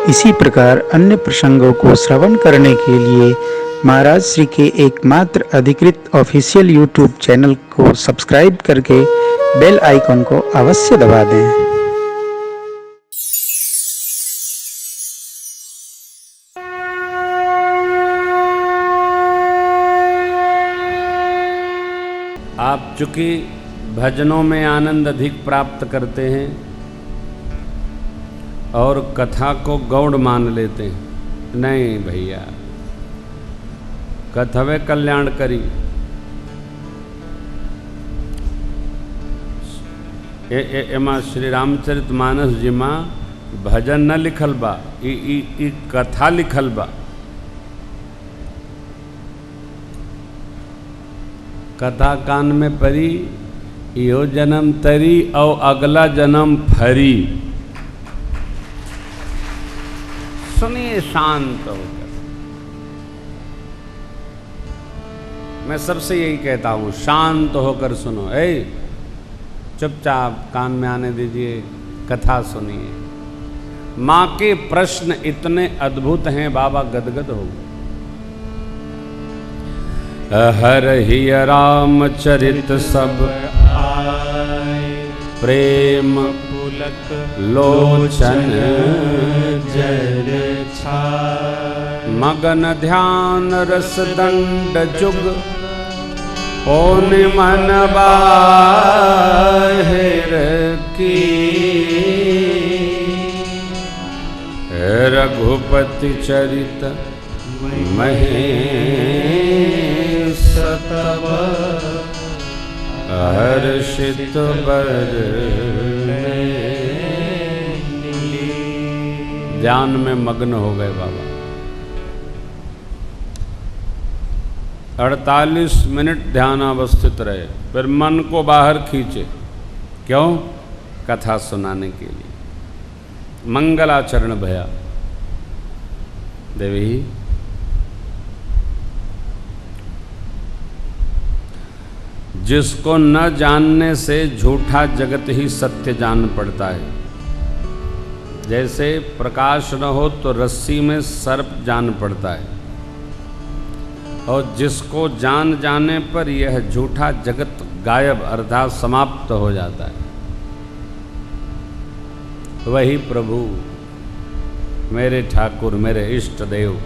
इसी प्रकार अन्य प्रसंगों को श्रवण करने के लिए महाराज श्री के एकमात्र अधिकृत ऑफिशियल यूट्यूब चैनल को सब्सक्राइब करके बेल आइकन को अवश्य दबा दें। आप चूंकि भजनों में आनंद अधिक प्राप्त करते हैं और कथा को गौड़ मान लेते हैं। नहीं भैया, कथवे कल्याण करी। एमा श्री रामचरित मानस जी मां भजन न लिखल बा, ई कथा लिखल बा। कथा कान में परी, यो जन्म तरी और अगला जन्म फरी। सुनिए शांत होकर। मैं सबसे यही कहता हूं, शांत होकर सुनो। चुपचाप कान में आने दीजिए, कथा सुनिए। मां के प्रश्न इतने अद्भुत हैं, बाबा गदगद हो गए। हर ही रामचरित सब प्रेम पुलक लोचन जल मगन ध्यान रस दंड जुग ओन मन बाहिर की। रघुपति चरित महेश तब हर्षित बर। ध्यान में मग्न हो गए बाबा। 48 मिनट ध्यान अवस्थित रहे, फिर मन को बाहर खींचे। क्यों? कथा सुनाने के लिए। मंगलाचरण भया। देवी जिसको न जानने से झूठा जगत ही सत्य जान पड़ता है। जैसे प्रकाश न हो तो रस्सी में सर्प जान पड़ता है, और जिसको जान जाने पर यह झूठा जगत गायब अर्थात समाप्त हो जाता है। वही प्रभु मेरे ठाकुर, मेरे इष्ट देव,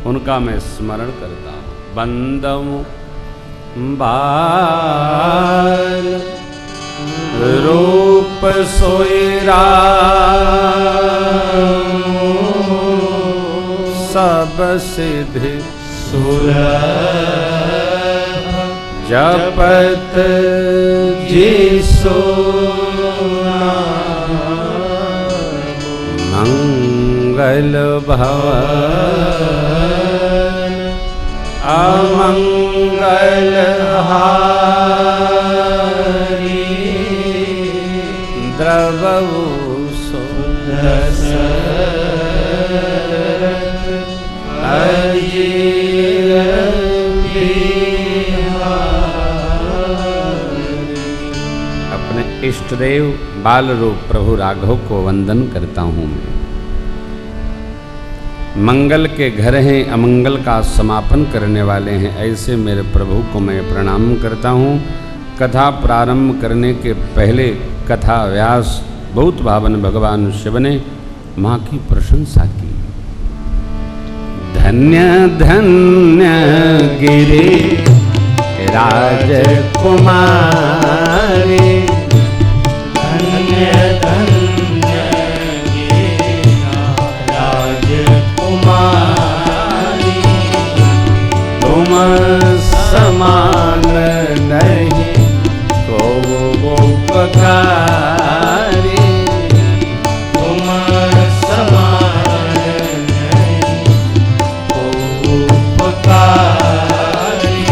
उनका मैं स्मरण करता हूँ। बंदम बाल रूप सोयरा सब सिद्धि सुलभ जपत जिसो मंगल भवन अमंगल हारी द्रवऊ सुदशरथ अजीर बिहारी। अपने इष्टदेव बाल रूप प्रभु राघव को वंदन करता हूँ मैं। मंगल के घर हैं, अमंगल का समापन करने वाले हैं, ऐसे मेरे प्रभु को मैं प्रणाम करता हूँ। कथा प्रारंभ करने के पहले कथा व्यास बहुत भावन भगवान शिव ने माँ की प्रशंसा की। धन्य धन्य गिरि राजकुमारी, धन्य धन्य गिरि राजकुमारी, तुम समान नहीं को उपकारी, तुम समान नहीं को उपकारी।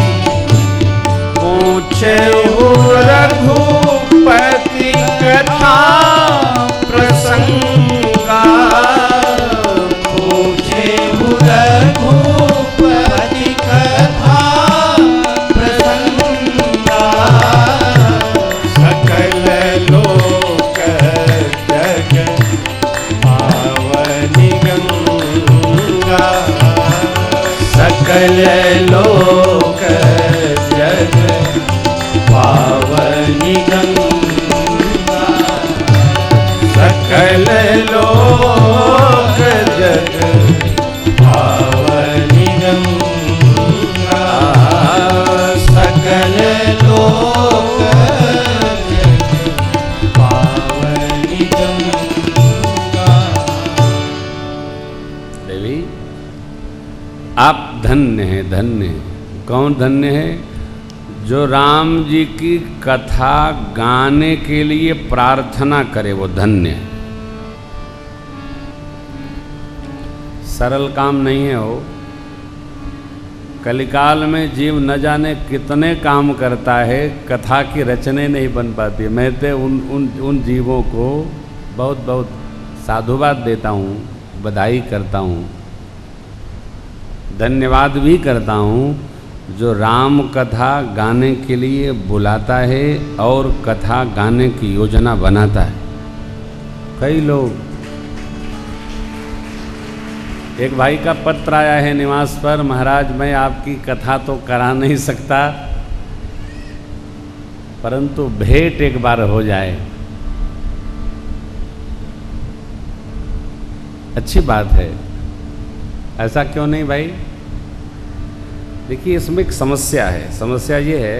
पूछे रघुपति कथा भाई, आप धन्य हैं, धन्य हैं। कौन धन्य है? जो राम जी की कथा गाने के लिए प्रार्थना करे, वो धन्य है। सरल काम नहीं है वो। कलिकाल में जीव न जाने कितने काम करता है, कथा की रचने नहीं बन पाती। मैं तो उन जीवों को बहुत बहुत साधुवाद देता हूँ, बधाई करता हूँ, धन्यवाद भी करता हूँ जो राम कथा गाने के लिए बुलाता है और कथा गाने की योजना बनाता है। कई लोग, एक भाई का पत्र आया है निवास पर, महाराज मैं आपकी कथा तो करा नहीं सकता, परंतु भेंट एक बार हो जाए। अच्छी बात है, ऐसा क्यों नहीं भाई? देखिए इसमें एक समस्या है। समस्या ये है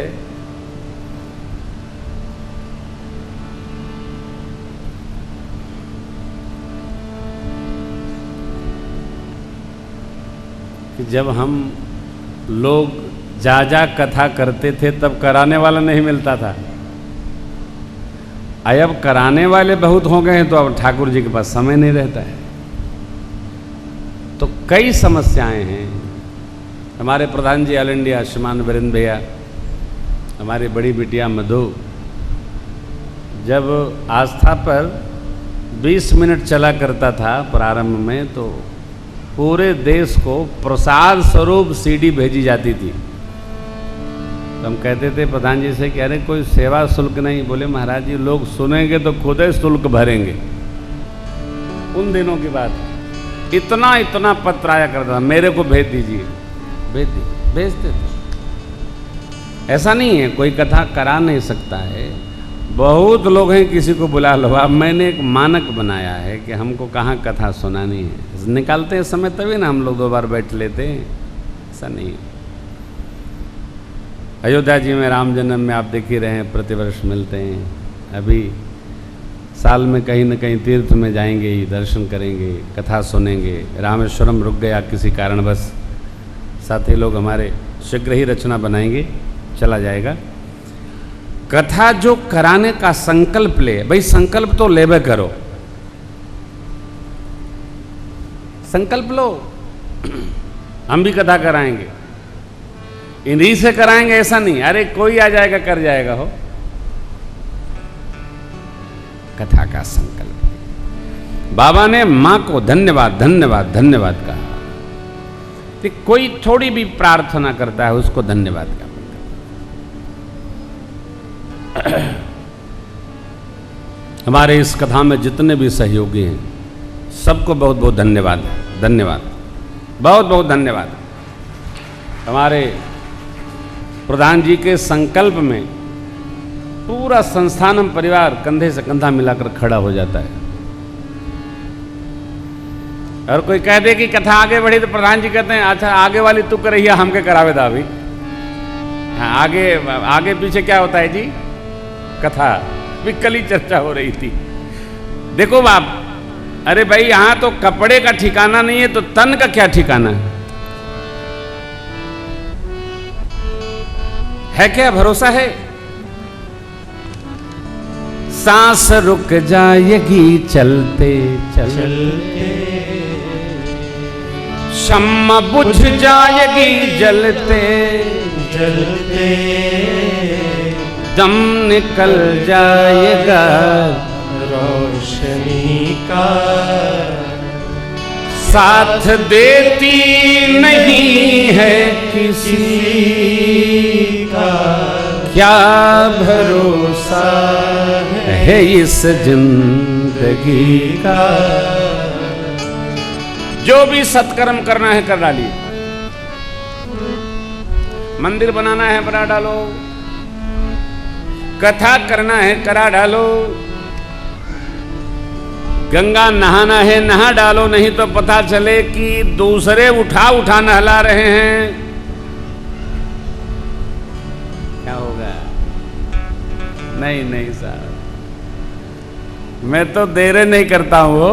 कि जब हम लोग जा कथा करते थे तब कराने वाला नहीं मिलता था। अब कराने वाले बहुत हो गए हैं तो अब ठाकुर जी के पास समय नहीं रहता है। तो कई समस्याएं हैं। हमारे प्रधान जी ऑल इंडिया श्रीमान वीरेंद्र भैया, हमारी बड़ी बिटिया मधु, जब आस्था पर 20 मिनट चला करता था प्रारंभ में, तो पूरे देश को प्रसाद स्वरूप सीडी भेजी जाती थी। तो हम कहते थे प्रधान जी से कि अरे कोई सेवा शुल्क नहीं। बोले महाराज जी लोग सुनेंगे तो खुद ही शुल्क भरेंगे। उन दिनों की बात है। इतना इतना पत्र आया करता था, मेरे को भेज दीजिए, भेजते थे। ऐसा नहीं है कोई कथा करा नहीं सकता है। बहुत लोग हैं, किसी को बुला लो। अब मैंने एक मानक बनाया है कि हमको कहाँ कथा सुनानी है। निकालते हैं समय तभी ना हम लोग 2 बार बैठ लेते हैं। ऐसा नहीं है। अयोध्या जी में राम जन्म में आप देख ही रहे हैं, प्रतिवर्ष मिलते हैं। अभी साल में कहीं न कहीं तीर्थ में जाएंगे, दर्शन करेंगे, कथा सुनेंगे। रामेश्वरम रुक गया किसी कारणवश, साथी लोग हमारे शीघ्र ही रचना बनाएंगे, चला जाएगा। कथा जो कराने का संकल्प ले, भाई संकल्प तो लेबे करो, संकल्प लो। हम भी कथा कराएंगे, इन्हीं से कराएंगे ऐसा नहीं, अरे कोई आ जाएगा कर जाएगा। हो कथा का संकल्प। बाबा ने मां को धन्यवाद धन्यवाद धन्यवाद कहा कि कोई थोड़ी भी प्रार्थना करता है उसको धन्यवाद का। हमारे इस कथा में जितने भी सहयोगी हैं सबको बहुत बहुत धन्यवाद, धन्यवाद, बहुत बहुत धन्यवाद। हमारे प्रधान जी के संकल्प में पूरा संस्थानम परिवार कंधे से कंधा मिलाकर खड़ा हो जाता है। और कोई कह दे कि कथा आगे बढ़ी तो प्रधान जी कहते हैं अच्छा आगे वाली तू करहिया, हमके करावे दा अभी। हाँ, आगे पीछे क्या होता है जी? कथा भी कल ही चर्चा हो रही थी। देखो बाप, अरे भाई यहां तो कपड़े का ठिकाना नहीं है तो तन का क्या ठिकाना है क्या भरोसा है? सांस रुक जाएगी चलते चलते, शम्मा बुझ जाएगी जलते जलते, दम निकल जाएगा रोशनी का, साथ देती नहीं है किसी का, क्या भरोसा है इस जिंदगी का। जो भी सत्कर्म करना है कर डालिए। मंदिर बनाना है बना डालो, कथा करना है करा डालो, गंगा नहाना है नहा डालो, नहीं तो पता चले कि दूसरे उठा उठा नहला रहे हैं, क्या होगा? नहीं नहीं साहब, मैं तो देर नहीं करता हूं।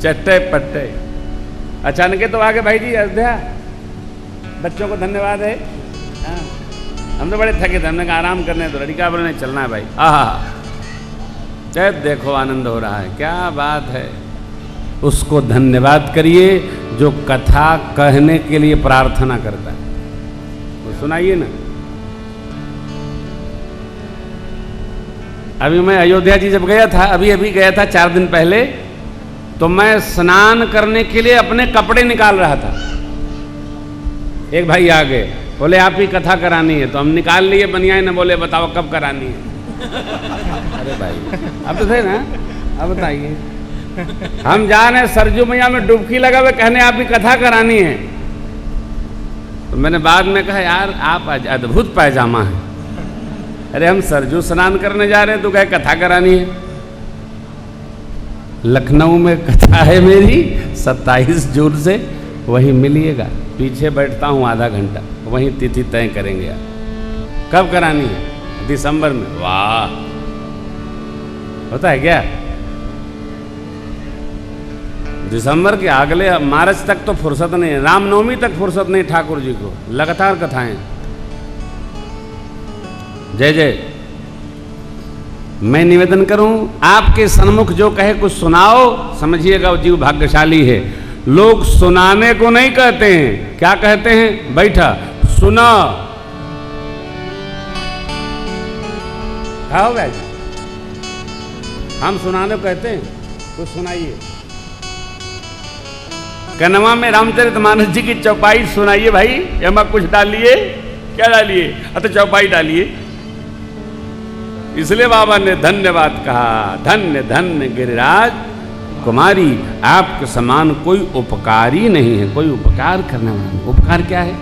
चट्टे पट्टे। अचानक तो आगे भाई जी अयोध्या, बच्चों को धन्यवाद है। हाँ, हम तो बड़े थके थे, हमने कहा आराम करने दो। लड़का बोले नहीं चलना है भाई। चाहे देखो आनंद हो रहा है, क्या बात है। उसको धन्यवाद करिए जो कथा कहने के लिए प्रार्थना करता है, वो सुनाइए ना। अभी मैं अयोध्या जी जब गया था, अभी गया था 4 दिन पहले, तो मैं स्नान करने के लिए अपने कपड़े निकाल रहा था। एक भाई आ गए, बोले आप ही कथा करानी है। तो हम निकाल लिए बनियान, न बोले बताओ कब करानी है। अरे भाई अब तो थे ना, अब बताइए। हम जा रहे सरजू मैया में डुबकी लगा हुए, कहने आप भी कथा करानी है। तो मैंने बाद में कहा यार आप अद्भुत पायजामा है। अरे हम सरजू स्नान करने जा रहे हैं, तो कहे कथा करानी है। लखनऊ में कथा है मेरी 27 जून से, वहीं मिलिएगा। पीछे बैठता हूँ आधा घंटा, वहीं तिथि तय करेंगे यार। कब करानी है? दिसंबर में। वाह, होता है क्या? दिसंबर के अगले मार्च तक तो फुर्सत नहीं है, रामनवमी तक फुर्सत नहीं ठाकुर जी को, लगातार कथाएं। जय जय। मैं निवेदन करूं, आपके सन्मुख जो कहे कुछ सुनाओ, समझिएगा वो जीव भाग्यशाली है। लोग सुनाने को नहीं कहते हैं, क्या कहते हैं? बैठा सुना। क्या हो गया जी? हम सुनाने को कहते हैं, कुछ सुनाइए। कन्वा में रामचरितमानस जी की चौपाई सुनाइए भाई। एमा कुछ डालिए, क्या डालिए? तो चौपाई डालिए। इसलिए बाबा ने धन्यवाद कहा, धन्य धन्य गिरिराज कुमारी, आपके समान कोई उपकारी नहीं है, कोई उपकार करने वाला। उपकार क्या है?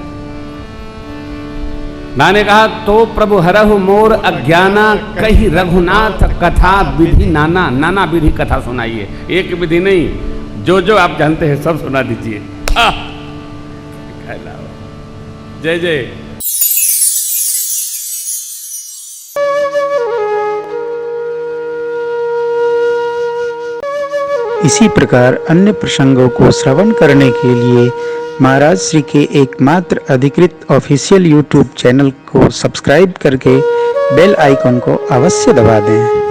मैंने कहा तो प्रभु हरहु मोर अज्ञाना, कही रघुनाथ कथा विधि नाना। नाना विधि कथा सुनाइए, एक विधि नहीं, जो जो आप जानते हैं सब सुना दीजिए। जय जय। इसी प्रकार अन्य प्रसंगों को श्रवण करने के लिए महाराज श्री के एकमात्र अधिकृत ऑफिशियल यूट्यूब चैनल को सब्सक्राइब करके बेल आइकन को अवश्य दबा दें।